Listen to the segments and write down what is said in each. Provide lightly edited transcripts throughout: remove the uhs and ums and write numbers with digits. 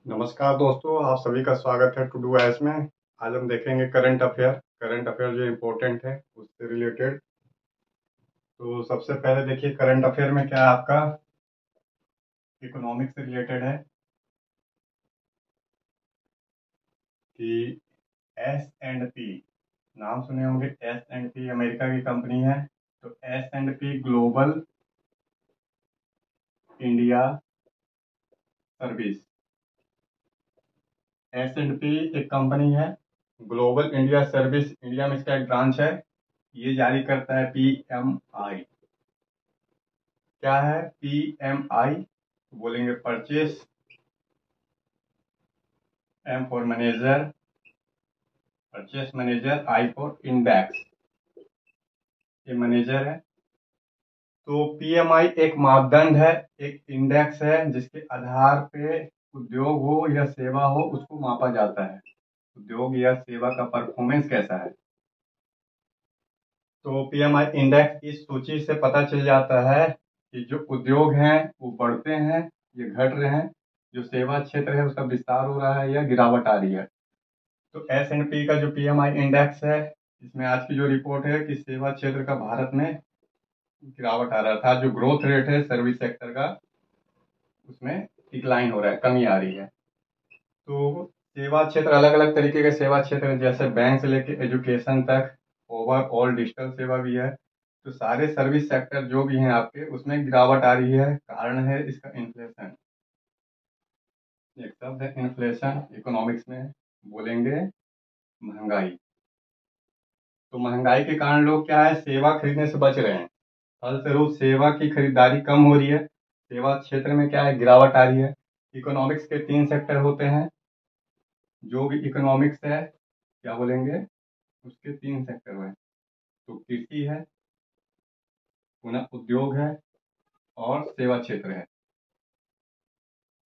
नमस्कार दोस्तों, आप सभी का स्वागत है टू डू एस में। आज हम देखेंगे करंट अफेयर जो इम्पोर्टेंट है उससे रिलेटेड। तो सबसे पहले देखिए करंट अफेयर में क्या है आपका, इकोनॉमिक्स से रिलेटेड है कि एस एंड पी, नाम सुने होंगे। एस एंड पी अमेरिका की कंपनी है। तो S and P global India service, S and P एक कंपनी है। ग्लोबल इंडिया सर्विस इंडिया में इसका एक ब्रांच है। ये जारी करता है पीएमआई। क्या है पीएमआई? बोलेंगे purchase, M for manager, purchase manager, I for index, ये मैनेजर है। तो पीएमआई एक मापदंड है, एक इंडेक्स है जिसके आधार पे उद्योग हो या सेवा हो उसको मापा जाता है, उद्योग या सेवा का परफॉर्मेंस कैसा है। तो पीएमआई इंडेक्स इस सूची से पता चल जाता है कि जो उद्योग हैं वो बढ़ते हैं, ये घट रहे हैं, जो सेवा क्षेत्र है उसका विस्तार हो रहा है या गिरावट आ रही है। तो एस एंड पी का जो पीएमआई इंडेक्स है, इसमें आज की जो रिपोर्ट है कि सेवा क्षेत्र का भारत में गिरावट आ रहा था, जो ग्रोथ रेट है सर्विस सेक्टर का उसमें डिक्लाइन हो रहा है, कमी आ रही है। तो सेवा क्षेत्र अलग अलग तरीके के सेवा क्षेत्र हैं, जैसे बैंक से लेके एजुकेशन तक, ओवरऑल डिजिटल सेवा भी है। तो सारे सर्विस सेक्टर जो भी हैं आपके उसमें गिरावट आ रही है। कारण है इसका इन्फ्लेशन। एक शब्द है इन्फ्लेशन, इकोनॉमिक्स में बोलेंगे महंगाई। तो महंगाई के कारण लोग क्या है, सेवा खरीदने से बच रहे हैं। फलस्वरूप सेवा की खरीदारी कम हो रही है, सेवा क्षेत्र में क्या है, गिरावट आ रही है। इकोनॉमिक्स के 3 सेक्टर होते हैं। जो भी इकोनॉमिक्स है क्या बोलेंगे, उसके 3 सेक्टर हैं। तो कृषि है, पुनः उद्योग है और सेवा क्षेत्र है।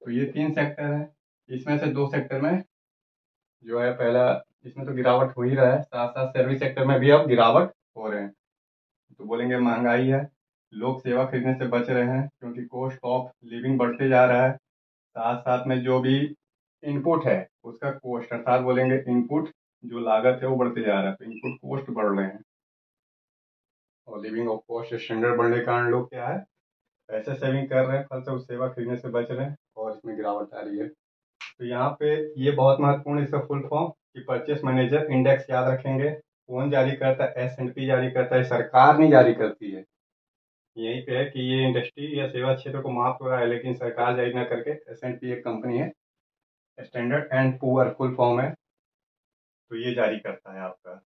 तो ये 3 सेक्टर है। इसमें से 2 सेक्टर में जो है, पहला इसमें तो गिरावट हो ही रहा है, साथ साथ सर्विस सेक्टर में भी अब गिरावट हो रहे हैं। तो बोलेंगे महंगाई है, लोग सेवा खरीदने से बच रहे हैं क्योंकि कॉस्ट ऑफ लिविंग बढ़ते जा रहा है। साथ साथ में जो भी इनपुट है उसका कॉस्ट, अर्थात बोलेंगे इनपुट जो लागत है वो बढ़ते जा रहा है, तो इनपुट कॉस्ट बढ़ रहे हैं। और लिविंग ऑफ कॉस्ट स्टैंडर्ड बढ़ने के कारण लोग क्या है, पैसे सेविंग कर रहे हैं, फल से उस सेवा खरीदने से बच रहे हैं और इसमें गिरावट आ रही है। तो यहाँ पे ये बहुत महत्वपूर्ण, इसका फुल फॉर्म कि परचेस मैनेजर इंडेक्स याद रखेंगे। कौन जारी करता है? एस एंड पी जारी करता है, सरकार नहीं जारी करती है। यहीं पे है कि ये इंडस्ट्री या सेवा क्षेत्र को माप हो रहा है, लेकिन सरकार जारी ना करके, एस एंड पी एक कंपनी है, standard and poor full form है, तो ये जारी करता है आपका।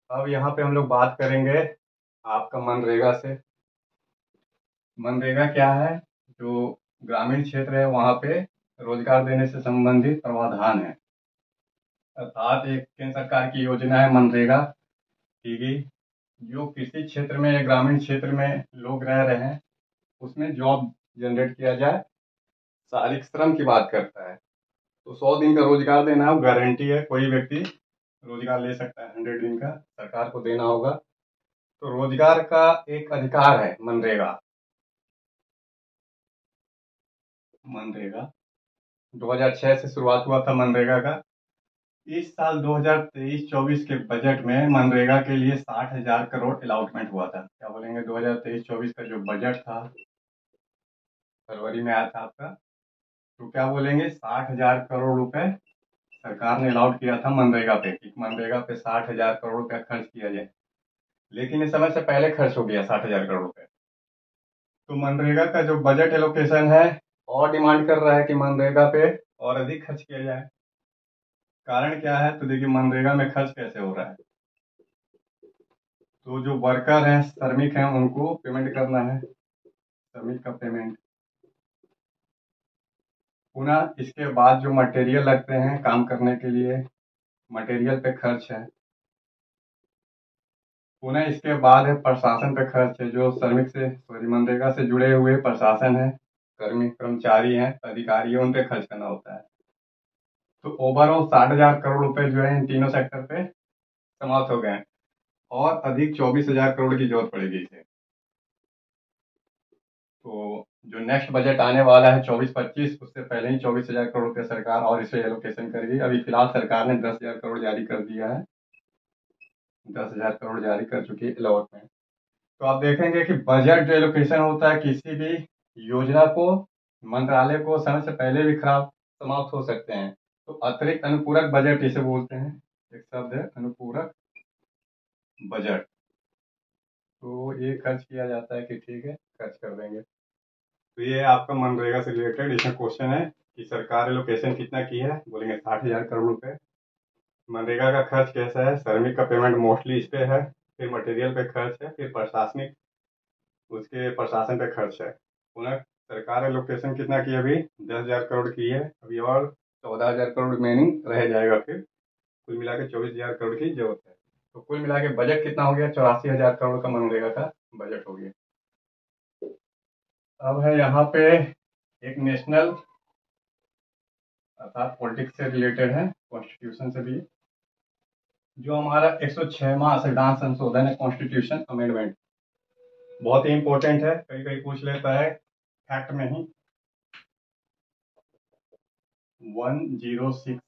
अब यहाँ पे हम लोग बात करेंगे आपका मनरेगा से। मनरेगा क्या है? जो ग्रामीण क्षेत्र है वहाँ पे रोजगार देने से संबंधित प्रावधान है। अर्थात एक केंद्र सरकार की योजना है मनरेगा की गई, जो किसी क्षेत्र में या ग्रामीण क्षेत्र में लोग रह रहे हैं उसमें जॉब जनरेट किया जाए। शारीरिक श्रम की बात करता है। तो 100 दिन का रोजगार देना है, गारंटी है, कोई व्यक्ति रोजगार ले सकता है। 100 दिन का सरकार को देना होगा। तो रोजगार का एक अधिकार है मनरेगा। मनरेगा 2006 से शुरुआत हुआ था मनरेगा का। इस साल 2023-24 के बजट में मनरेगा के लिए 60,000 करोड़ अलॉटमेंट हुआ था। क्या बोलेंगे, 2023-24 का जो बजट था, फरवरी में आया था आपका। तो क्या बोलेंगे, 60,000 करोड़ रुपए सरकार ने अलॉट किया था मनरेगा पे, कि मनरेगा पे 60,000 करोड़ रुपया खर्च किया जाए। लेकिन इस समय से पहले खर्च हो गया 60,000 करोड़ रुपए। तो मनरेगा का जो बजट एलोकेशन है और डिमांड कर रहा है कि मनरेगा पे और अधिक खर्च किया जाए। कारण क्या है? तो देखिए मनरेगा में खर्च कैसे हो रहा है। तो जो वर्कर हैं, श्रमिक हैं, उनको पेमेंट करना है, श्रमिक का पेमेंट। पुनः इसके बाद जो मटेरियल लगते हैं काम करने के लिए, मटेरियल पे खर्च है। पुनः इसके बाद है प्रशासन पे खर्च है, जो श्रमिक से सॉरी मनरेगा से जुड़े हुए प्रशासन है, कर्मी कर्मचारी हैं, अधिकारी हैं, उन पे खर्च करना होता है। तो ओवरऑल 60,000 करोड़ रुपए जो है इन तीनों सेक्टर पे समाप्त हो गए हैं और अधिक 24,000 करोड़ की जरूरत पड़ेगी इसे। तो जो नेक्स्ट बजट आने वाला है 24-25, उससे पहले ही 24,000 करोड़ रुपये सरकार और इसे एलोकेशन करेगी। अभी फिलहाल सरकार ने 10,000 करोड़ जारी कर दिया है, 10,000 करोड़ जारी कर चुकी है अलॉटमेंट। तो आप देखेंगे कि बजट जो एलोकेशन होता है किसी भी योजना को, मंत्रालय को समय से पहले भी खराब समाप्त हो सकते हैं। तो अतिरिक्त अनुपूरक बजट इसे बोलते हैं, एक शब्द है अनुपूरक बजट। तो ये खर्च किया जाता है कि ठीक है खर्च कर देंगे। तो ये आपका मनरेगा से रिलेटेड इसमें क्वेश्चन है कि सरकार एलोकेशन कितना की है, बोलेंगे 60,000 करोड़ रुपए। मनरेगा का खर्च कैसा है, श्रमिक का पेमेंट मोस्टली इस पे है, फिर मटेरियल पे खर्च है, फिर प्रशासनिक उसके प्रशासन पे खर्च है। पुनः सरकार एलोकेशन कितना की अभी, 10,000 करोड़ की है अभी, और 14,000 करोड़ रिमेनिंग रह जाएगा। फिर कुल मिला के 24,000 करोड़ की जरूरत है। तो कुल मिला के बजट कितना हो गया, 84,000 करोड़ का मनरेगा का बजट हो गया। अब है यहाँ पे एक नेशनल, अर्थात पॉलिटिक्स से रिलेटेड है, कॉन्स्टिट्यूशन से भी, जो हमारा 106वां संविधान संशोधन है, कॉन्स्टिट्यूशन अमेंडमेंट। बहुत ही इंपॉर्टेंट है, कई कई पूछ लेता है फैक्ट में ही। 106,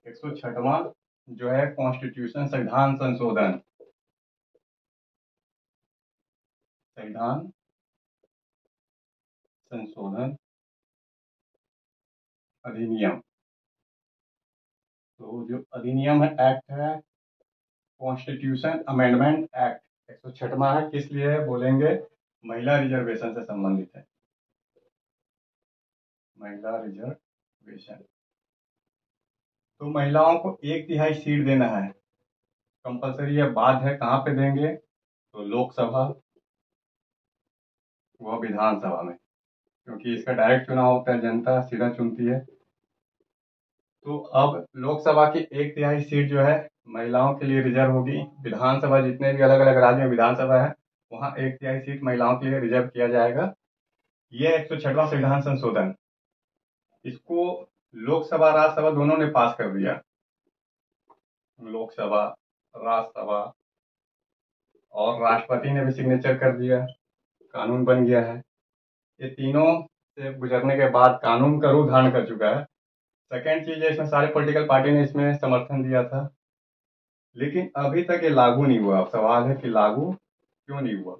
106वां जो है कॉन्स्टिट्यूशन संविधान संशोधन, संविधान संशोधन अधिनियम। तो जो अधिनियम है, एक्ट है, कॉन्स्टिट्यूशन अमेंडमेंट एक्ट 106वां है। किस लिए है बोलेंगे, महिला रिजर्वेशन से संबंधित है, महिला रिजर्वेशन। तो महिलाओं को 1/3 सीट देना है, कंपलसरी है, बाध्य है। कहाँ पे देंगे, तो लोकसभा व विधानसभा में, क्योंकि इसका डायरेक्ट चुनाव होता है, जनता सीधा चुनती है। तो अब लोकसभा की 1/3 सीट जो है महिलाओं के लिए रिजर्व होगी। विधानसभा, जितने भी अलग अलग राज्य में विधानसभा है, वहाँ 1/3 सीट महिलाओं के लिए रिजर्व किया जाएगा। ये 106वां संविधान संशोधन, इसको लोकसभा राज्यसभा दोनों ने पास कर दिया। लोकसभा, राज्यसभा और राष्ट्रपति ने भी सिग्नेचर कर दिया, कानून बन गया है। ये तीनों से गुजरने के बाद कानून का रूप धारण कर चुका है। सेकेंड चीज है, इसमें सारे पॉलिटिकल पार्टी ने इसमें समर्थन दिया था, लेकिन अभी तक ये लागू नहीं हुआ। अब सवाल है कि लागू क्यों नहीं हुआ।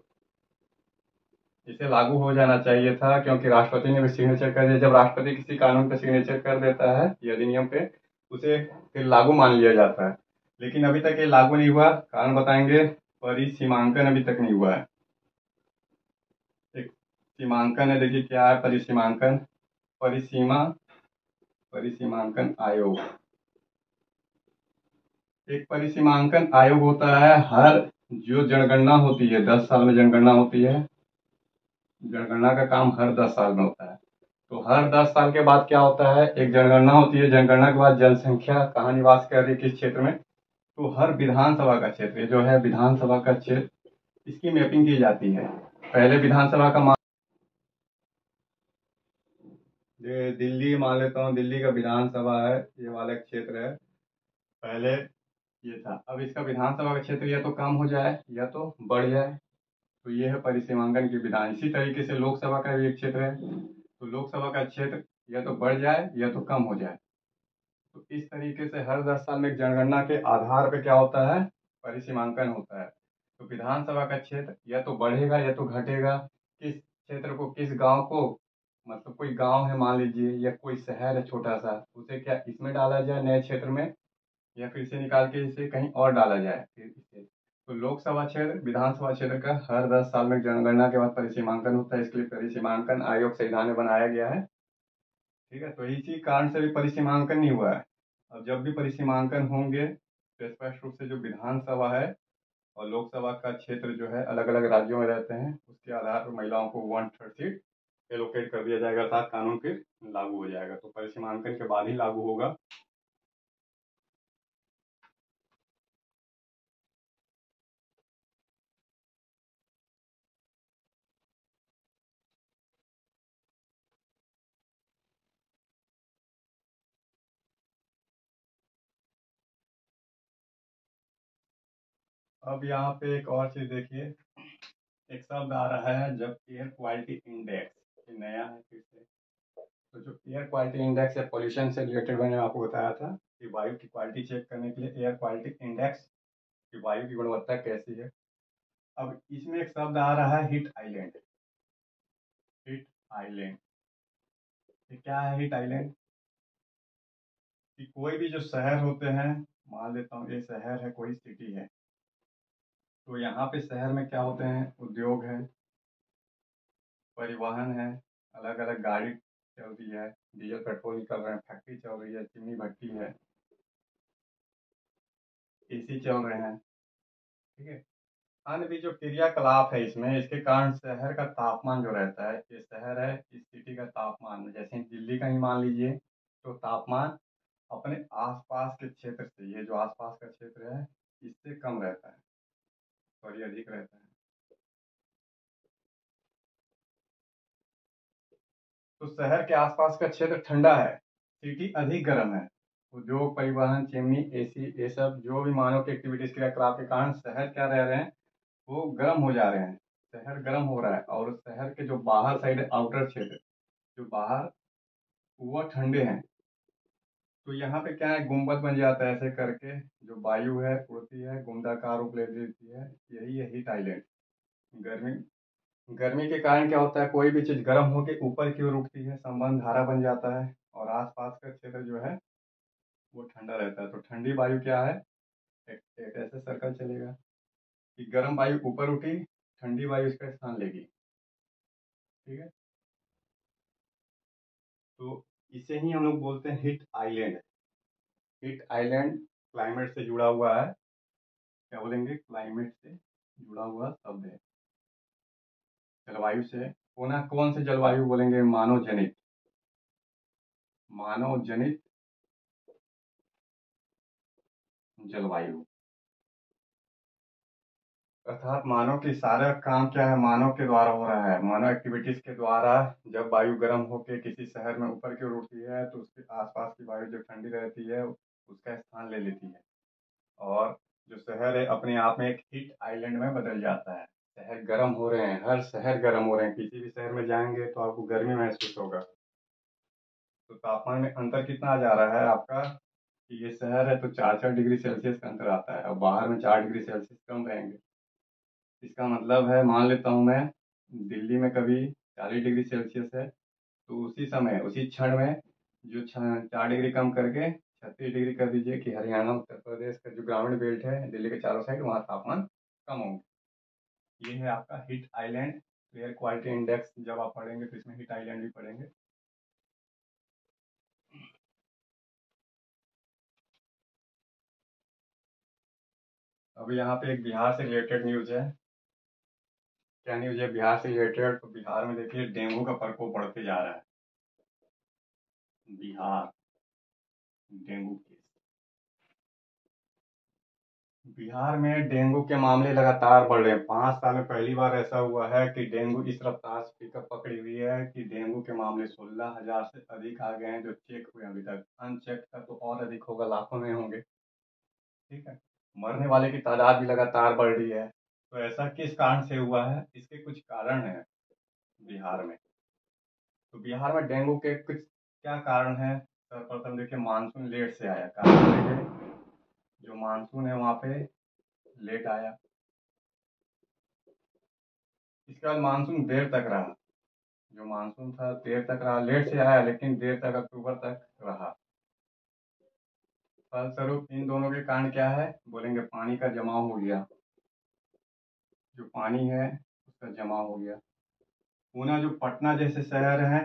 इसे लागू हो जाना चाहिए था, क्योंकि राष्ट्रपति ने भी सिग्नेचर कर दिया। जब राष्ट्रपति किसी कानून पर सिग्नेचर कर देता है या अधिनियम पे, उसे फिर लागू मान लिया जाता है। लेकिन अभी तक ये लागू नहीं हुआ, कारण बताएंगे, परिसीमांकन अभी तक नहीं हुआ है। एक सीमांकन है, देखिए क्या है परिसीमांकन, परिसीमांकन आयोग। एक परिसीमांकन आयोग होता है, हर जो जनगणना होती है 10 साल में जनगणना होती है, जनगणना का काम हर 10 साल में होता है। तो हर 10 साल के बाद क्या होता है, एक जनगणना होती है। जनगणना के बाद जनसंख्या कहाँ निवास कर रही है, किस क्षेत्र में, तो हर विधानसभा का क्षेत्र जो है, विधानसभा का क्षेत्र, इसकी मैपिंग की जाती है। पहले विधानसभा का ये दिल्ली मान लेता हूँ, दिल्ली का विधानसभा है, ये वाला क्षेत्र है, पहले ये था। अब इसका विधानसभा का क्षेत्र या तो कम हो जाए या तो बढ़ जाए, तो ये है परिसीमांकन की विधान। इसी तरीके से लोकसभा का भी एक क्षेत्र है, तो लोकसभा का क्षेत्र या तो बढ़ जाए या तो कम हो जाए। तो इस तरीके से हर 10 साल में एक जनगणना के आधार पे क्या होता है, परिसीमांकन होता है। तो विधानसभा का क्षेत्र या तो बढ़ेगा या तो घटेगा। किस क्षेत्र को, किस गांव को, मतलब कोई गांव है मान लीजिए, या कोई शहर है छोटा सा, उसे क्या इसमें डाला जाए नए क्षेत्र में, या फिर से निकाल के इसे कहीं और डाला जाए फिर इसे। तो लोकसभा क्षेत्र, विधानसभा क्षेत्र का हर 10 साल में जनगणना के बाद परिसीमांकन होता है, इसके लिए परिसीमांकन आयोग संविधान में बनाया गया है। ठीक है, तो इसी कारण से भी परिसीमांकन नहीं हुआ है। अब जब भी परिसीमांकन होंगे, तो स्पष्ट रूप से जो विधानसभा है और लोकसभा का क्षेत्र जो है अलग अलग राज्यों में रहते हैं, उसके आधार पर महिलाओं को 1/3 सीट एलोकेट कर दिया जाएगा, अर्थात कानून फिर लागू हो जाएगा। तो परिसीमांकन के बाद ही लागू होगा। अब यहाँ पे एक और चीज देखिए, एक शब्द आ रहा है जब एयर क्वालिटी इंडेक्स। कि नया है फिर से। तो जो एयर क्वालिटी इंडेक्स है पॉल्यूशन से रिलेटेड, मैंने आपको बताया था कि वायु की क्वालिटी चेक करने के लिए एयर क्वालिटी इंडेक्स की वायु की गुणवत्ता कैसी है। अब इसमें एक शब्द आ रहा है हीट आइलैंड। हीट आइलैंड, ये क्या है हीट आइलैंड? कि कोई भी जो शहर होते हैं, मान लेता हूँ ये शहर है, कोई सिटी है, तो यहाँ पे शहर में क्या होते हैं, उद्योग है, परिवहन है, अलग अलग गाड़ी चल रही है, डीजल पेट्रोल निकल रहे हैं, फैक्ट्री चल रही है, चिमनी भट्टी है, एसी चल रहे हैं, ठीक है। अन्य भी जो क्रियाकलाप है इसमें, इसके कारण शहर का तापमान जो रहता है, ये शहर है इस सिटी का तापमान, जैसे दिल्ली का ही मान लीजिए, तो तापमान अपने आसपास के क्षेत्र से, ये जो आसपास का क्षेत्र है इससे कम रहता है, और ये अधिक रहता है। तो शहर के आसपास का क्षेत्र ठंडा है, सिटी अधिक गर्म है। उद्योग, परिवहन, चिमनी, एसी, ये सब जो भी मानव की एक्टिविटीज क्रियाकलाप के कारण शहर क्या रह रहे हैं, वो गर्म हो जा रहे हैं। शहर गर्म हो रहा है, और शहर के जो बाहर साइड है, आउटर क्षेत्र जो बाहर, वो ठंडे हैं। तो यहाँ पे क्या है, गुंबद बन जाता है ऐसे करके, जो वायु है उड़ती है, गुंडाकार रूप ले लेती है, यही है हीट आइलैंड। गर्मी, गर्मी के कारण क्या होता है, कोई भी चीज गर्म होकर ऊपर की ओर उठती है, संबंध धारा बन जाता है, और आसपास का क्षेत्र जो है वो ठंडा रहता है। तो ठंडी वायु क्या है, एक ऐसे सर्कल चलेगा कि गर्म वायु ऊपर उठी, ठंडी वायु इसका स्थान लेगी, ठीक है। तो इसे ही हम लोग बोलते हैं heat island. Heat island climate से जुड़ा हुआ है, क्या बोलेंगे, क्लाइमेट से जुड़ा हुआ शब्द है, जलवायु से। कौन से जलवायु बोलेंगे, मानव जनित, मानव जनित जलवायु, अर्थात मानव की सारा काम क्या है, मानव के द्वारा हो रहा है, मानव एक्टिविटीज के द्वारा। जब वायु गर्म होकर किसी शहर में ऊपर की ओर उठती है, तो उसके आसपास की वायु जो ठंडी रहती है उसका स्थान ले लेती है, और जो शहर है अपने आप में एक हीट आइलैंड में बदल जाता है। शहर गर्म हो रहे हैं, हर शहर गर्म हो रहे हैं, किसी भी शहर में जाएंगे तो आपको गर्मी महसूस होगा। तो तापमान में अंतर कितना आ जा रहा है आपका, कि ये शहर है तो 4-4 डिग्री सेल्सियस का अंतर आता है, और बाहर में 4 डिग्री सेल्सियस कम रहेंगे। इसका मतलब है, मान लेता हूँ मैं, दिल्ली में कभी 40 डिग्री सेल्सियस है, तो उसी समय उसी क्षण में जो 4 डिग्री कम करके 36 डिग्री कर दीजिए, कि हरियाणा उत्तर प्रदेश का जो ग्रामीण बेल्ट है दिल्ली के चारों साइड, वहाँ तापमान कम होंगे। ये है आपका heat island. Air quality index जब आप पढ़ेंगे तो इसमें हीट आइलैंड भी पढ़ेंगे। अब यहाँ पे एक बिहार से रिलेटेड न्यूज है। क्या न्यूज है बिहार से रिलेटेड? तो बिहार में देखिए डेंगू का प्रकोप बढ़ते जा रहा है। बिहार, डेंगू केस, बिहार में डेंगू के मामले लगातार बढ़ रहे हैं। 5 साल में पहली बार ऐसा हुआ है कि डेंगू इस रफ्तार से पिकअप पकड़ी हुई है कि डेंगू के मामले 16,000 से अधिक आ गए हैं जो चेक हुए अभी तक। अनचेक का तो और अधिक होगा, लाखों में होंगे, ठीक है। मरने वाले की तादाद भी लगातार बढ़ रही है। तो ऐसा किस कारण से हुआ है, इसके कुछ कारण हैं बिहार में। तो बिहार में डेंगू के कुछ क्या कारण है? सर्वप्रथम देखिए, मानसून लेट से आया, कारण देखिए जो मानसून है वहाँ पे लेट आया। इसके बाद मानसून देर तक रहा, जो मानसून था देर तक रहा, लेट से आया लेकिन देर तक, अक्टूबर तक रहा। फलस्वरूप इन दोनों के कारण क्या है, बोलेंगे पानी का जमाव हो गया, जो पानी है उसका जमाव हो गया। पुनः जो पटना जैसे शहर है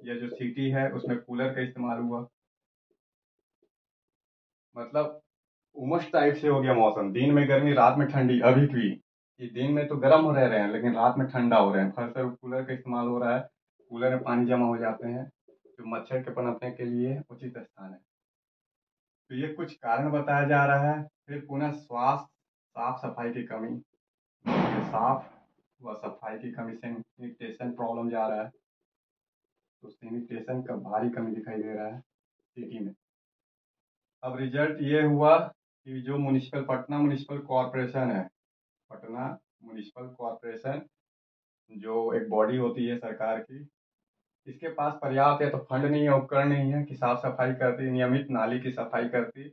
या जो सिटी है उसमें कूलर का इस्तेमाल हुआ, मतलब उमस टाइप से हो गया मौसम, दिन में गर्मी रात में ठंडी। अभी भी ये दिन में तो गर्म हो रह रहे हैं लेकिन रात में ठंडा हो रहे हैं, फलस्वरूप कूलर का इस्तेमाल हो रहा है। कूलर में पानी जमा हो जाते हैं, जो मच्छर के पनपने के लिए उचित स्थान है। तो ये कुछ कारण बताया जा रहा है। फिर पुनः स्वास्थ्य, साफ सफाई की कमी, साफ व सफाई की कमी, सैनिटेशन प्रॉब्लम जा रहा है, तो सैनिटेशन का भारी कमी दिखाई दे रहा है सिटी में। अब रिजल्ट ये हुआ कि जो पटना म्यूनिसिपल कॉरपोरेशन है, पटना म्यूनिसिपल कॉरपोरेशन जो एक बॉडी होती है सरकार की, इसके पास पर्याप्त या तो फंड नहीं है, उपकरण नहीं है कि साफ सफाई करती, नियमित नाली की सफाई करती।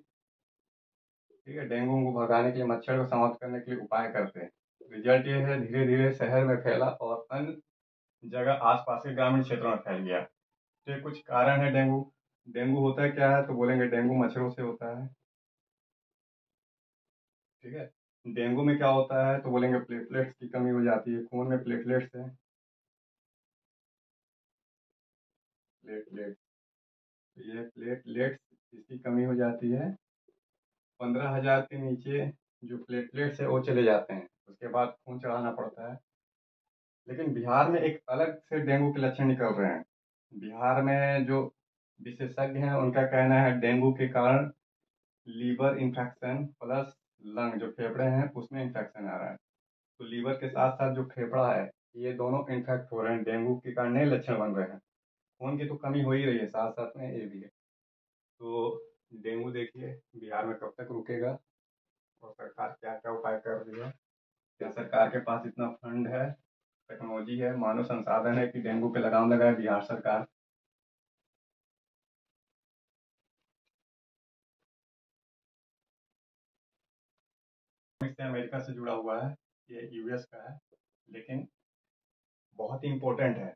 ठीक है, डेंगू को भगाने के लिए, मच्छर को समाप्त करने के लिए उपाय करते हैं। रिजल्ट ये है, धीरे धीरे शहर में फैला और अन्य जगह आसपास के ग्रामीण क्षेत्रों में फैल गया। तो ये कुछ कारण है डेंगू। डेंगू होता है क्या है, तो बोलेंगे डेंगू मच्छरों से होता है। ठीक है, डेंगू में क्या होता है, तो बोलेंगे प्लेटलेट्स की कमी हो जाती है, खून में प्लेटलेट्स है, प्लेटलेट, ये प्लेटलेट्स इसकी कमी हो जाती है। 15,000 के नीचे जो प्लेटलेट्स है वो चले जाते हैं, उसके बाद खून चढ़ाना पड़ता है। लेकिन बिहार में एक अलग से डेंगू के लक्षण निकल रहे हैं। बिहार में जो विशेषज्ञ हैं उनका कहना है डेंगू के कारण लीवर इन्फेक्शन प्लस लंग जो फेफड़े हैं उसमें इन्फेक्शन आ रहा है। तो लीवर के साथ साथ जो फेफड़ा है ये दोनों इन्फेक्ट हो रहे हैं, डेंगू के कारण नए लक्षण बन रहे हैं। खून की तो कमी हो ही रही है, साथ साथ में ये भी है। तो डेंगू देखिए बिहार में कब तक रुकेगा, और सरकार क्या क्या उपाय कर रही है। क्या सरकार के पास इतना फंड है, टेक्नोलॉजी है, मानव संसाधन है कि डेंगू पे लगाम लगाए बिहार सरकार। इससे अमेरिका से जुड़ा हुआ है, ये यूएस का है, लेकिन बहुत ही इम्पोर्टेंट है।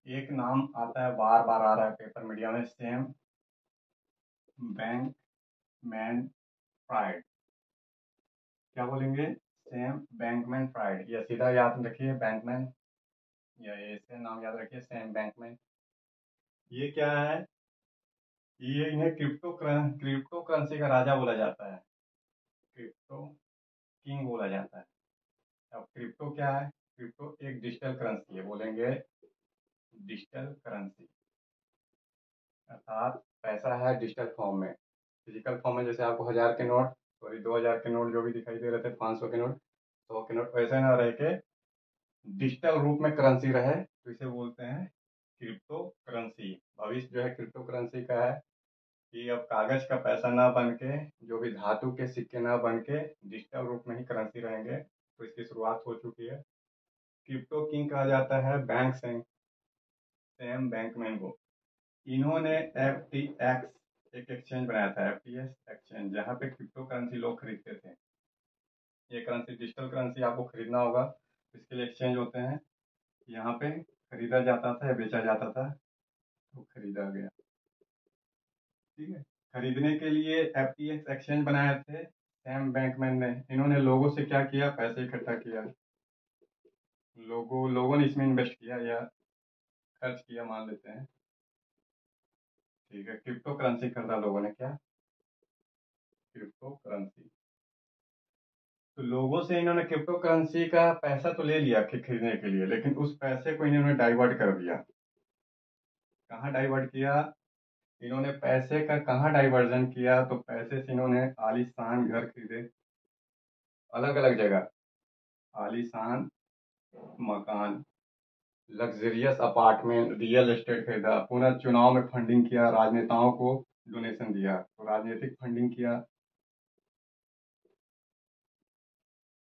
एक नाम आता है, बार बार आ रहा है पेपर मीडिया में, सैम बैंक मैन फ्राइड। क्या बोलेंगे, सैम बैंकमैन फ्राइड, या सीधा याद रखिए बैंकमैन, या ऐसे नाम याद रखिए सैम बैंकमैन। ये क्या है, ये इन्हें क्रिप्टो करेंसी का राजा बोला जाता है, क्रिप्टो किंग बोला जाता है। अब क्रिप्टो क्या है, क्रिप्टो एक डिजिटल करेंसी है, बोलेंगे डिजिटल करेंसी, अर्थात पैसा है डिजिटल फॉर्म में। फिजिकल फॉर्म में जैसे आपको 1,000 के नोट, सॉरी 2,000 के नोट जो भी दिखाई दे रहे थे, 500 के नोट, 100 के नोट, वैसे ना रह के डिजिटल रूप में करेंसी रहे, तो इसे बोलते हैं क्रिप्टो करेंसी। भविष्य जो है क्रिप्टो करेंसी का है कि अब कागज का पैसा ना बन के, जो भी धातु के सिक्के ना बन के डिजिटल रूप में ही करेंसी रहेंगे। तो इसकी शुरुआत हो चुकी है। क्रिप्टो किंग कहा जाता है बैंक सैम बैंकमैन को। इन्होंने FTX एक एक्सचेंज बनाया था, FTX एक्सचेंज, जहाँ पे क्रिप्टो करेंसी लोग खरीदते थे। ये करेंसी डिजिटल करेंसी आपको खरीदना होगा, इसके लिए एक्सचेंज होते हैं, यहाँ पे खरीदा जाता था या बेचा जाता था, तो खरीदा गया। ठीक है, खरीदने के लिए FTX एक्सचेंज बनाए थे सैम बैंकमैन ने। इन्होंने लोगों से क्या किया, पैसे इकट्ठा किया, लोगों ने इसमें इन्वेस्ट किया या खर्च किया मान लेते हैं। ठीक है, क्रिप्टो करेंसी खरीदा लोगों ने, क्या क्रिप्टो करेंसी। तो लोगों से इन्होंने क्रिप्टो करेंसी का पैसा तो ले लिया खरीदने के लिए, लेकिन उस पैसे को इन्होंने डाइवर्ट कर दिया। कहाँ डाइवर्ट किया, इन्होंने पैसे का कहाँ डाइवर्जन किया, तो पैसे से इन्होंने आलीशान घर खरीदे, अलग अलग जगह आलीशान मकान, लग्जरियस अपार्टमेंट, रियल एस्टेट खरीदा, पुनः चुनाव में फंडिंग किया, राजनेताओं को डोनेशन दिया, तो राजनीतिक फंडिंग किया।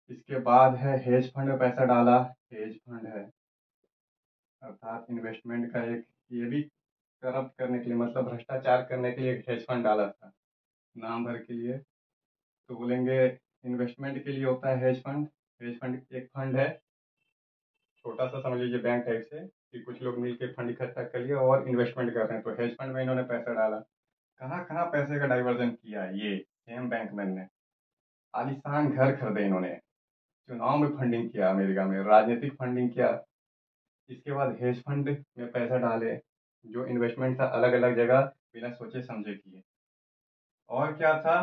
इसके बाद है हेज फंड में पैसा डाला, हेज फंड है अर्थात इन्वेस्टमेंट का एक, ये भी करप्ट करने के लिए, मतलब भ्रष्टाचार करने के लिए एक हेज फंड डाला था नाम भर के लिए। तो बोलेंगे इन्वेस्टमेंट के लिए होता है हेज फंड। हेज फंड एक फंड है, छोटा सा समझ लीजिए बैंक टाइप से, कि कुछ लोग मिलकर फंड इकट्ठा कर लिया और इन्वेस्टमेंट कर रहे हैं, तो हेज फंड में इन्होंने पैसा डाला। कहाँ कहाँ पैसे का डाइवर्जन किया, ये सेम बैंकमैन ने। आलीशान घर खरीदे इन्होंने, चुनाव में फंडिंग किया, अमेरिका में राजनीतिक फंडिंग किया। इसके बाद हेज फंड में पैसा डाले, जो इन्वेस्टमेंट था अलग अलग जगह बिना सोचे समझे किए। और क्या था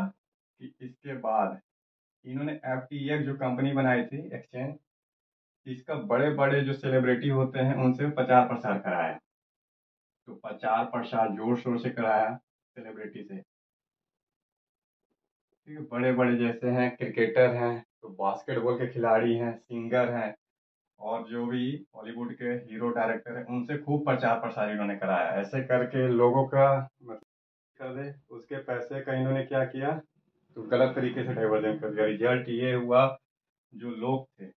कि इसके बाद इन्होंने FTX जो कंपनी बनाई थी एक्सचेंज, इसका बड़े बड़े जो सेलिब्रिटी होते हैं उनसे प्रचार प्रसार कराया। तो प्रचार प्रसार जोर शोर से कराया सेलिब्रिटी से। ठीक है, बड़े बड़े जैसे हैं क्रिकेटर हैं, तो बास्केटबॉल के खिलाड़ी हैं, सिंगर हैं, और जो भी हॉलीवुड के हीरो डायरेक्टर हैं उनसे खूब प्रचार प्रसार इन्होंने कराया। ऐसे करके लोगों का मतलब कर दे, उसके पैसे का इन्होंने क्या किया, तो गलत तरीके से डाइवर्जन कर दिया। रिजल्ट ये हुआ, जो लोग थे,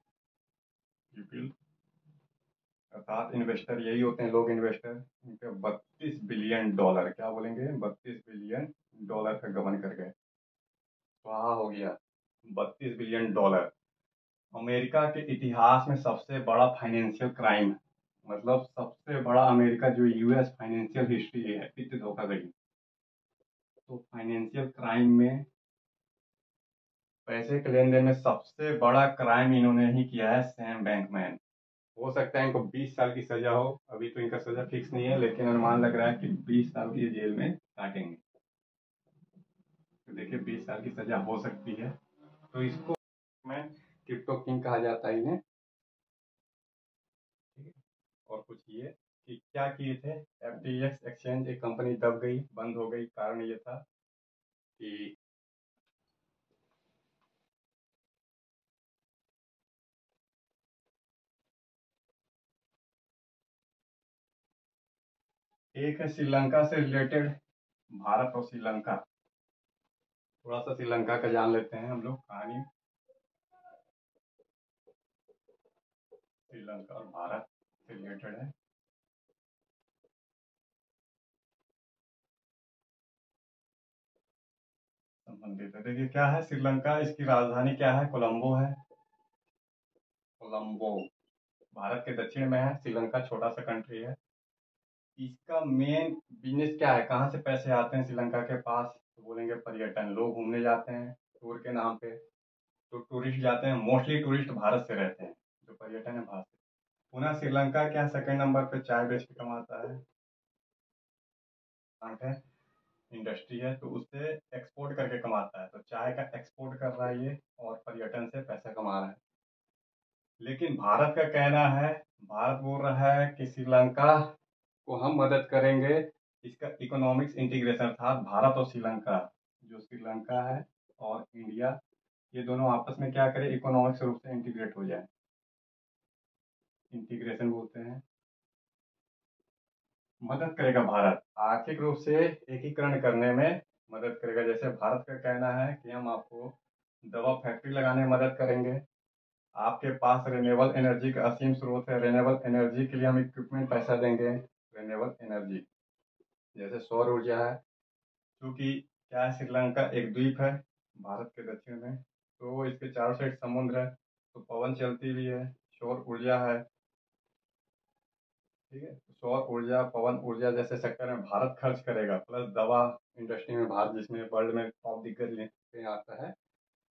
अर्थात इन्वेस्टर यही होते हैं, लोग इन्वेस्टर, इनके $32 बिलियन, क्या बोलेंगे, $32 बिलियन का गबन कर गए। स्वाहा हो गया $32 बिलियन। अमेरिका के इतिहास में सबसे बड़ा फाइनेंशियल क्राइम है, मतलब सबसे बड़ा अमेरिका जो यूएस फाइनेंशियल हिस्ट्री है, वित्त धोखाधड़ी। तो फाइनेंशियल क्राइम में, पैसे के लेन देन में सबसे बड़ा क्राइम इन्होंने ही किया है, सैम बैंकमैन। हो सकता है इनको 20 साल की सजा हो, अभी तो इनका सजा फिक्स नहीं है, लेकिन अनुमान लग रहा है कि 20 साल की जेल में काटेंगे। तो देखिए 20 साल की सजा हो सकती है। तो इसको मैं क्रिप्टो किंग कहा जाता है इन्हें। ठीक है। और कुछ ये कि क्या किए थे, एफटीएक्स एक्सचेंज एक कंपनी दब गई, बंद हो गई, कारण ये था कि एक है श्रीलंका से रिलेटेड, भारत और श्रीलंका। थोड़ा सा श्रीलंका का जान लेते हैं हम लोग कहानी। श्रीलंका और भारत से रिलेटेड है, संबंधित है। देखिए क्या है श्रीलंका, इसकी राजधानी क्या है, कोलंबो है। कोलंबो भारत के दक्षिण में है, श्रीलंका छोटा सा कंट्री है। इसका मेन बिजनेस क्या है, कहाँ से पैसे आते हैं श्रीलंका के पास, तो बोलेंगे पर्यटन, लोग घूमने जाते हैं टूर के नाम पे। तो टूरिस्ट जाते हैं, मोस्टली टूरिस्ट भारत से रहते हैं, जो पर्यटन है भारत से। पुनः श्रीलंका क्या सेकंड नंबर पे चाय बेच के कमाता है, प्लांट है, इंडस्ट्री है, तो उससे एक्सपोर्ट करके कमाता है। तो चाय का एक्सपोर्ट कर रहा है ये, और पर्यटन से पैसा कमा रहा है। लेकिन भारत का कहना है, भारत बोल रहा है कि श्रीलंका को हम मदद करेंगे, इसका इकोनॉमिक्स इंटीग्रेशन, अर्थात भारत और श्रीलंका, जो श्रीलंका है और इंडिया, ये दोनों आपस में क्या करें, इकोनॉमिक्स रूप से इंटीग्रेट हो जाए, इंटीग्रेशन बोलते हैं। मदद करेगा भारत आर्थिक रूप से एकीकरण करने में, मदद करेगा। जैसे भारत का कहना है कि हम आपको दवा फैक्ट्री लगाने में मदद करेंगे, आपके पास रिन्यूएबल एनर्जी का असीम स्रोत है, रिन्यूएबल एनर्जी के लिए हम इक्विपमेंट पैसा देंगे। रिन्यूएबल एनर्जी जैसे सौर ऊर्जा है, क्योंकि क्या है, श्रीलंका एक द्वीप है भारत के दक्षिण में, तो इसके चारों साइड समुद्र है, तो पवन चलती भी है, सौर ऊर्जा है। ठीक है, तो सौर ऊर्जा, पवन ऊर्जा जैसे सेक्टर में भारत खर्च करेगा, प्लस दवा इंडस्ट्री में भारत, जिसमें वर्ल्ड में टॉप दिग्गज में आता है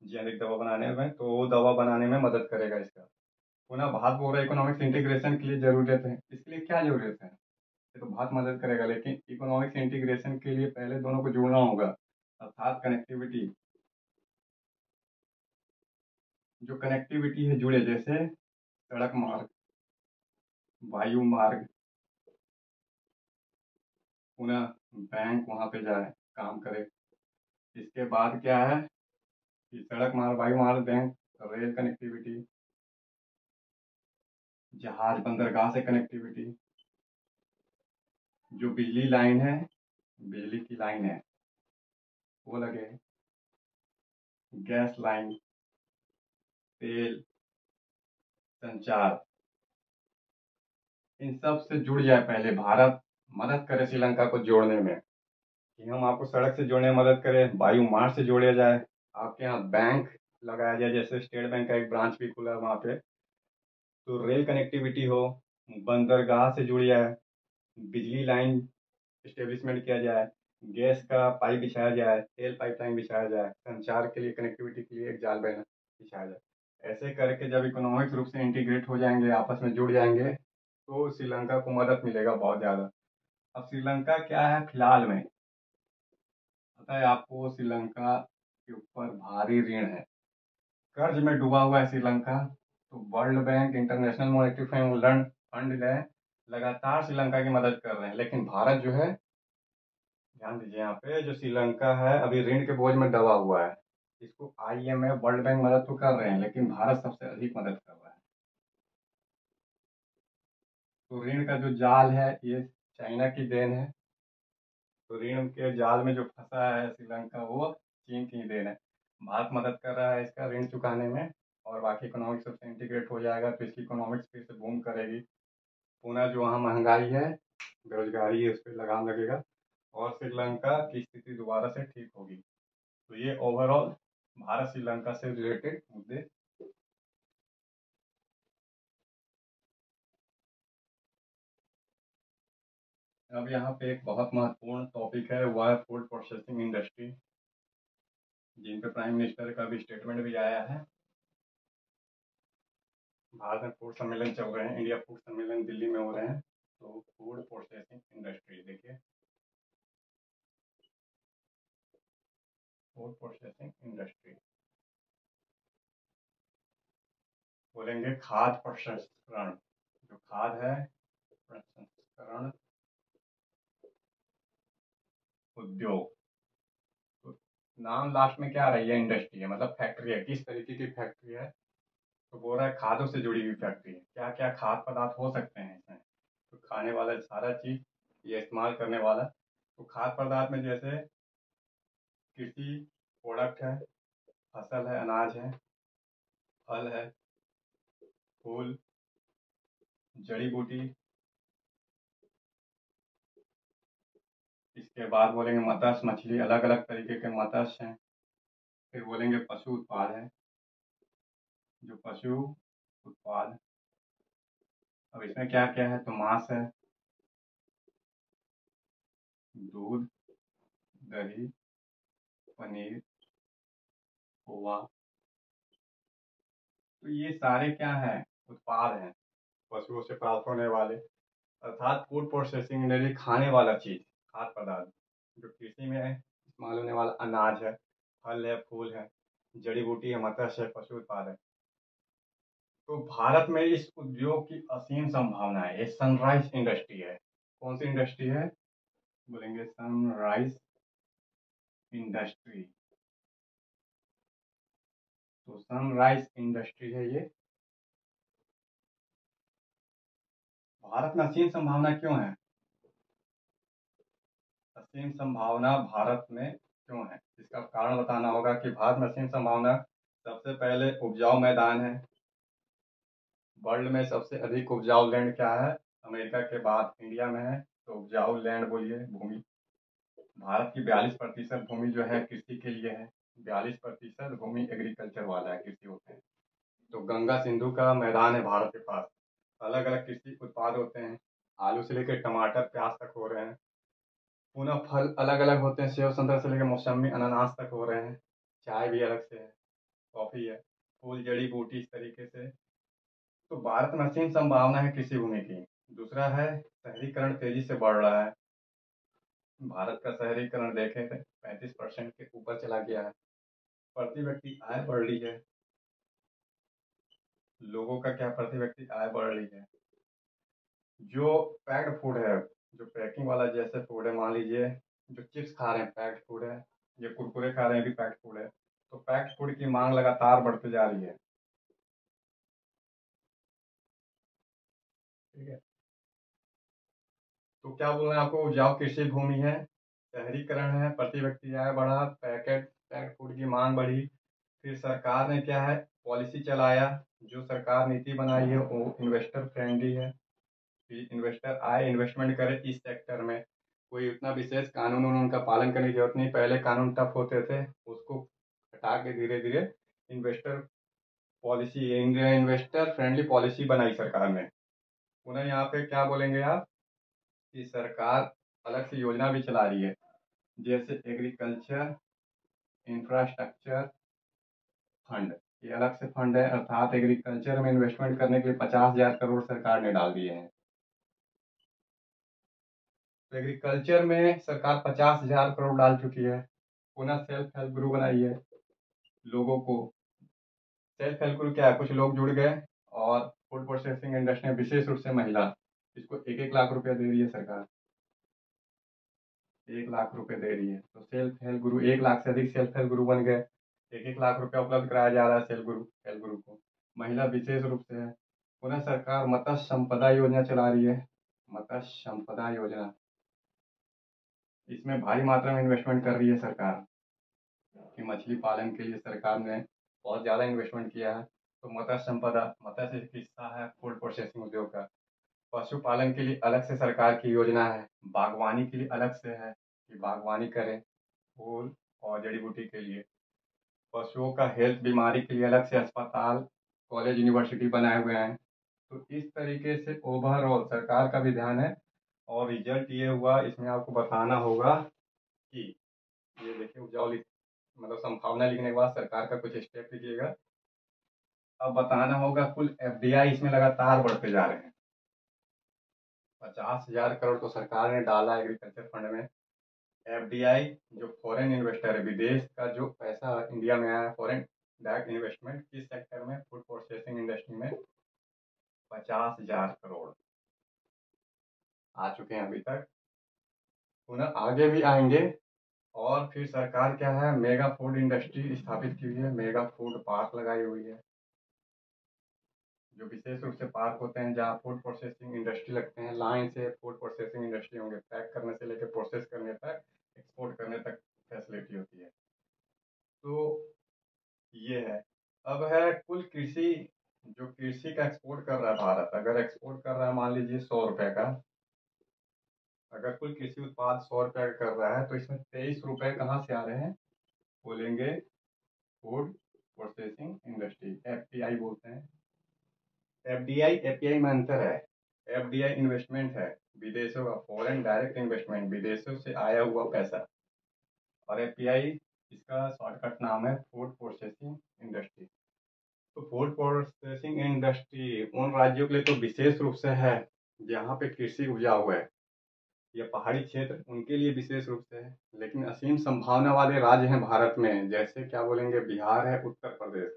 जेनेरिक दवा बनाने में, तो वो दवा बनाने में मदद करेगा इसका। पुनः भारत बोल रहा है इकोनॉमिक्स इंटीग्रेशन के लिए जरूरत है, इसके लिए क्या जरूरत है, ये तो भारत मदद करेगा, लेकिन इकोनॉमिक्स इंटीग्रेशन के लिए पहले दोनों को जोड़ना होगा, अर्थात कनेक्टिविटी। जो कनेक्टिविटी है जुड़े, जैसे सड़क मार्ग, वायु मार्ग, पुनः बैंक वहां पे जाए, काम करे। इसके बाद क्या है कि सड़क मार्ग, वायु मार्ग, बैंक, रेल कनेक्टिविटी, जहाज बंदरगाह से कनेक्टिविटी, जो बिजली लाइन है, बिजली की लाइन है वो लगे, गैस लाइन, तेल, संचार, इन सब से जुड़ जाए। पहले भारत मदद करे श्रीलंका को जोड़ने में, कि हम आपको सड़क से जोड़ने में मदद करें, वायु मार्ग से जोड़ा जाए, आपके यहाँ बैंक लगाया जाए, जैसे स्टेट बैंक का एक ब्रांच भी खुला है वहाँ पे, तो रेल कनेक्टिविटी हो, बंदरगाह से जुड़ जाए, बिजली लाइन इस्टेब्लिशमेंट किया जाए, गैस का पाइप बिछाया जाए, तेल पाइपलाइन बिछाया जाए, संचार के लिए, कनेक्टिविटी के लिए एक जाल बैन बिछाया जाए। ऐसे करके जब इकोनॉमिक रूप से इंटीग्रेट हो जाएंगे, आपस में जुड़ जाएंगे, तो श्रीलंका को मदद मिलेगा बहुत ज़्यादा। अब श्रीलंका क्या है फिलहाल में, पता है आपको, श्रीलंका के ऊपर भारी ऋण है, कर्ज में डूबा हुआ है श्रीलंका। तो world bank, international monetary fund ने लगातार श्रीलंका की मदद कर रहे हैं, लेकिन भारत जो है, ध्यान दीजिए यहाँ पे, जो श्रीलंका है अभी ऋण के बोझ में दबा हुआ है। इसको आईएमएफ, वर्ल्ड बैंक मदद तो कर रहे हैं, लेकिन भारत सबसे अधिक मदद कर रहा है। तो ऋण का जो जाल है ये चाइना की देन है। तो ऋण के जाल में जो फंसा है श्रीलंका, वो चीन की ही देन है। भारत मदद कर रहा है इसका ऋण चुकाने में, और बाकी इकोनॉमिक्स सबसे इंटीग्रेट हो जाएगा, तो इसकी इकोनॉमिक्स फिर से बूम करेगी। पुनः जो वहाँ महंगाई है, बेरोजगारी है, उस पर लगाम लगेगा और श्रीलंका की स्थिति दोबारा से ठीक होगी। तो ये ओवरऑल भारत श्रीलंका से रिलेटेड मुद्दे। अब यहाँ पे एक बहुत महत्वपूर्ण टॉपिक है, वह है फूड प्रोसेसिंग इंडस्ट्री, जिन पे प्राइम मिनिस्टर का भी स्टेटमेंट भी आया है। भारत में फूड सम्मेलन चल रहे हैं, इंडिया फूड सम्मेलन दिल्ली में हो रहे हैं। तो फूड प्रोसेसिंग इंडस्ट्री देखिए, फूड प्रोसेसिंग इंडस्ट्री बोलेंगे खाद्य प्रसंस्करण, जो खाद है प्रसंस्करण उद्योग। तो नाम लास्ट में क्या रही है, इंडस्ट्री है, मतलब फैक्ट्री है। किस तरीके की फैक्ट्री है, तो बोल रहा है खादों से जुड़ी हुई फैक्ट्री है। क्या क्या खाद्य पदार्थ हो सकते हैं इसमें, तो खाने वाला सारा चीज ये इस्तेमाल करने वाला। तो खाद्य पदार्थ में जैसे कृषि प्रोडक्ट है, फसल है, अनाज है, फल है, फूल, जड़ी बूटी। इसके बाद बोलेंगे मत्स्य, मछली, अलग अलग तरीके के मत्स्य हैं। फिर बोलेंगे पशु उत्पाद है, जो पशु उत्पाद। अब इसमें क्या क्या है, तो मांस है, दूध, दही, पनीर, खोआ। तो ये सारे क्या है, उत्पाद हैं, पशुओं से प्राप्त होने वाले। अर्थात फूड प्रोसेसिंग इंडस्ट्री खाने वाला चीज, खाद्य पदार्थ, जो कृषि में इस्तेमाल होने वाला अनाज है, फल है, फूल है, जड़ी बूटी है, मत्स्य है, पशु उत्पाद है। तो भारत में इस उद्योग की असीम संभावना है। ये सनराइज इंडस्ट्री है। कौन सी इंडस्ट्री है, बोलेंगे सनराइज इंडस्ट्री। तो सनराइज इंडस्ट्री है ये। भारत में असीम संभावना क्यों है, असीम संभावना भारत में क्यों है, इसका कारण बताना होगा कि भारत में असीम संभावना। सबसे पहले उपजाऊ मैदान है। वर्ल्ड में सबसे अधिक उपजाऊ लैंड क्या है, अमेरिका के बाद इंडिया में है। तो उपजाऊ लैंड बोलिए, भूमि। भारत की 42% भूमि जो है कृषि के लिए है। 42% भूमि एग्रीकल्चर वाला है, कृषि होते हैं। तो गंगा सिंधु का मैदान है भारत के पास। अलग अलग कृषि उत्पाद होते हैं, आलू से लेकर टमाटर, प्याज तक हो रहे हैं। पुनः फल अलग अलग होते हैं, सेब संतरा से लेकर मौसमी, अनानास तक हो रहे हैं। चाय भी अलग से है, कॉफी है, फूल, जड़ी बूटी, इस तरीके से। तो भारत में असीम संभावना है कृषि भूमि की। दूसरा है शहरीकरण तेजी से बढ़ रहा है। भारत का शहरीकरण देखें तो 35% के ऊपर चला गया है। प्रति व्यक्ति आय बढ़ रही है, लोगों का क्या, प्रति व्यक्ति आय बढ़ रही है। जो पैक्ड फूड है, जो पैकिंग वाला जैसे फूड है, मान लीजिए जो चिप्स खा रहे हैं पैक्ड फूड है, ये कुरकुरे खा रहे हैं भी पैक्ड फूड है। तो पैक्ड फूड की मांग लगातार बढ़ती जा रही है। ठीक है, तो क्या बोल रहे हैं आपको, उपजाऊ कृषि भूमि है, शहरीकरण है, प्रति व्यक्ति आय बढ़ा, पैक्ड फूड की मांग बढ़ी। फिर सरकार ने क्या है, पॉलिसी चलाया। जो सरकार नीति बनाई है वो इन्वेस्टर फ्रेंडली है, कि इन्वेस्टर आए, इन्वेस्टमेंट करे इस सेक्टर में। कोई उतना विशेष कानून उनका का पालन करने की जरूरत नहीं। पहले कानून टफ होते थे, उसको हटा के धीरे धीरे investor policy, investor friendly policy बनाई सरकार ने। पुनः यहाँ पे क्या बोलेंगे आप, कि सरकार अलग से योजना भी चला रही है, जैसे एग्रीकल्चर इंफ्रास्ट्रक्चर फंड। ये अलग से फंड है, अर्थात एग्रीकल्चर में इन्वेस्टमेंट करने के लिए 50,000 करोड़ सरकार ने डाल दिए हैं। तो एग्रीकल्चर में सरकार 50,000 करोड़ डाल चुकी है। पुनः सेल्फ हेल्प ग्रुप बनाई है, लोगों को। सेल्फ हेल्प ग्रुप क्या है, कुछ लोग जुड़ गए और फूड प्रोसेसिंग इंडस्ट्री में विशेष रूप से महिला, इसको 1-1 लाख रुपया दे रही है सरकार। 1 लाख रुपए दे रही है। तो सेल्फ हेल्प ग्रुप, 1 लाख से अधिक सेल्फ हेल्प ग्रुप बन गए। 1-1 लाख रुपया उपलब्ध कराया जा रहा है सेल्फ ग्रुप, हेल्प ग्रुप को। महिला विशेष रूप से है। पुनः सरकार मत्स्य संपदा योजना चला रही है, मत्स्य संपदा योजना। इसमें भारी मात्रा में इन्वेस्टमेंट कर रही है सरकार, कि मछली पालन के लिए सरकार ने बहुत ज़्यादा इन्वेस्टमेंट किया है। तो मत्स्य संपदा, मत्स्य एक हिस्सा है फूड प्रोसेसिंग उद्योग का। पशुपालन के लिए अलग से सरकार की योजना है, बागवानी के लिए अलग से है कि बागवानी करें, फूल और जड़ी बूटी के लिए। पशुओं का हेल्थ बीमारी के लिए अलग से अस्पताल, कॉलेज, यूनिवर्सिटी बनाए हुए हैं। तो इस तरीके से ओवरऑल सरकार का भी ध्यान है। और रिजल्ट ये हुआ, इसमें आपको बताना होगा कि ये देखिए उपजाऊ मतलब संभावना लिखने के बाद सरकार का कुछ स्टेप लिखिएगा। अब बताना होगा कुल एफडीआई इसमें लगातार बढ़ते जा रहे हैं। 50,000 करोड़ तो सरकार ने डाला एग्रीकल्चर फंड में। एफडीआई जो फॉरेन इन्वेस्टर है, विदेश का जो पैसा इंडिया में आया है, फॉरेन डायरेक्ट इन्वेस्टमेंट किस सेक्टर में, फूड प्रोसेसिंग इंडस्ट्री में 50,000 करोड़ आ चुके हैं अभी तक, पुनः आगे भी आएंगे। और फिर सरकार क्या है, मेगा फूड इंडस्ट्री स्थापित की हुई है, मेगा फूड पार्क लगाई हुई है, जो विशेष रूप से पार्क होते हैं जहाँ फूड प्रोसेसिंग इंडस्ट्री लगते हैं। लाइन से फूड प्रोसेसिंग इंडस्ट्री होंगे, पैक करने से लेकर प्रोसेस करने तक, एक्सपोर्ट करने तक फैसिलिटी होती है। तो ये है। अब है कुल कृषि, जो कृषि का एक्सपोर्ट कर रहा है भारत, अगर एक्सपोर्ट कर रहा है मान लीजिए 100 रुपये का, अगर कुल कृषि उत्पाद 100 रुपये का कर रहा है तो इसमें 23 रुपये कहाँ से आ रहे हैं, बोलेंगे फूड प्रोसेसिंग इंडस्ट्री, एफपीआई बोलते हैं। एफडीआई एफपीआई में अंतर है। एफडीआई इन्वेस्टमेंट है, विदेशों का फॉरेन डायरेक्ट इन्वेस्टमेंट, विदेशों से आया हुआ पैसा। और एफपीआई इसका शॉर्टकट नाम है फूड प्रोसेसिंग इंडस्ट्री। तो फूड प्रोसेसिंग इंडस्ट्री उन राज्यों के लिए तो विशेष रूप से है जहाँ पे कृषि उपजाऊ है, या पहाड़ी क्षेत्र उनके लिए विशेष रूप से है। लेकिन असीम संभावना वाले राज्य हैं भारत में, जैसे क्या बोलेंगे, बिहार है, उत्तर प्रदेश।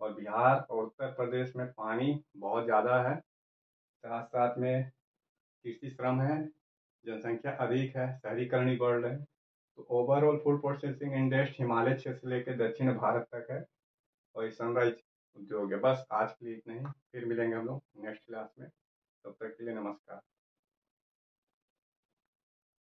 और बिहार और उत्तर प्रदेश में पानी बहुत ज़्यादा है, साथ साथ में कृषि श्रम है, जनसंख्या अधिक है, शहरीकरण ही बढ़ रहे हैं। तो overall food processing industry Himalaya क्षेत्र से लेकर दक्षिण भारत तक है, और ये सनराइज उद्योग है। बस आज के लिए इतना ही, फिर मिलेंगे हम लोग नेक्स्ट क्लास में। तब तक के लिए नमस्कार।